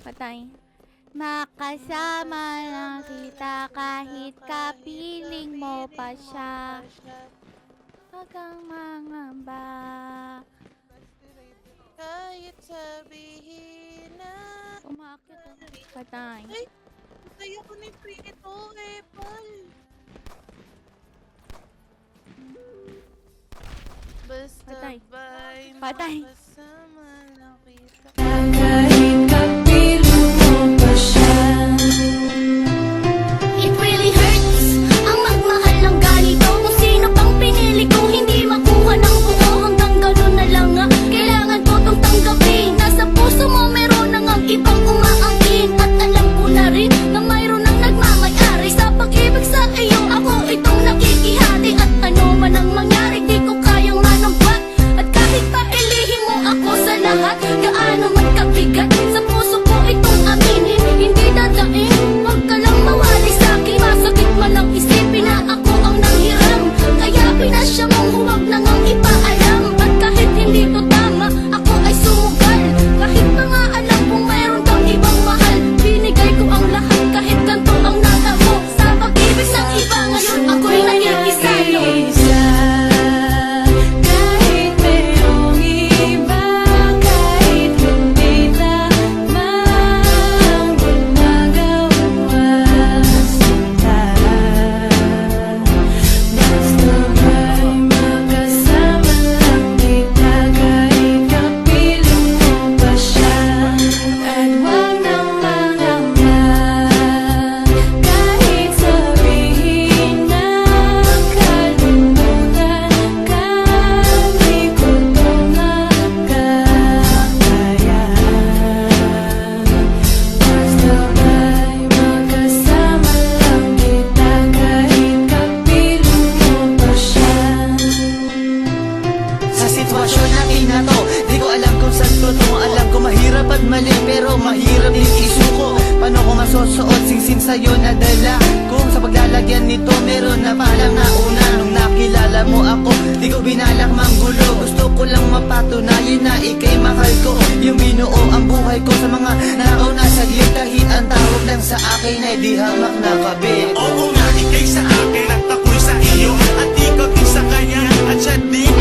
Patay. Makasama lang kita kahit kapiling mo pa siya. Huwag kang mangamba. Kahit sabihin na Umakit ako. Patay. ay, kaya ko ni Prito, Epal. Basta Patay. ba'y Patay. makasama lang kita. Kahit kapiling mo pa siya. It really hurts ang magmahal ng ganito. Kung sino pang pinili ko hindi makuha ng buo. Hanggang ganun na lang nga kailangan ko tong tanggapin. Nasa puso mo meron nang ang ibang umaangkin. At alam ko na rin na mayroon nang nagmamayari sa pag-ibig sa iyo. Ako itong nakikihati. At ano man ang mangyari di ko kayang manambat. At kahit pa ilihin mo ako sa lahat, gaano man kabigat sa puso ko itong aminin. Hindi dadaing, huwag ka lang mawali sa'kin. Masakit man ang isipin na ako ang nanghiram. Kaya pinasya mong huwag na ngang ipaalam. At kahit hindi to tama, ako ay sumugal. Kahit pa nga alam kong mayroon kang ibang mahal, binigay ko ang lahat kahit ganito ang natamo. Sa pag-ibig ng iba ngayon ako'y nakikisalo. Isa, kahit merong iba, kahit hindi tama ang ginagawa sinta. Basta ba'y makasama lang kita kahit kapiling mo pa siya. At huwag nang mangamba kahit sabihin na kalimutan ka. Di ko to makakayahan. Basta ba'y makasama lang kita kahit kapiling mo pa siya. Sa sitwasyon na inato, di ko alam kung saan totoo. Alam ko mahirap at mali, pero mahirap din isuko. Paano ko masusuot singsing sa'yo na dala? Kung sa paglalagyan nito meron na palang nauna. Nung nakilala mo ako, di ko binalak manggulo. Gusto ko lang mapatunayan na ika'y mahal ko. Yung binuo ang buhay ko sa mga nauna. Saglit kahit ang tawag lang sa akin ay di hamak na kabit. Oo nga, ikay sa akin at ako'y sa iyo. At ikaw din sa kanya at siya din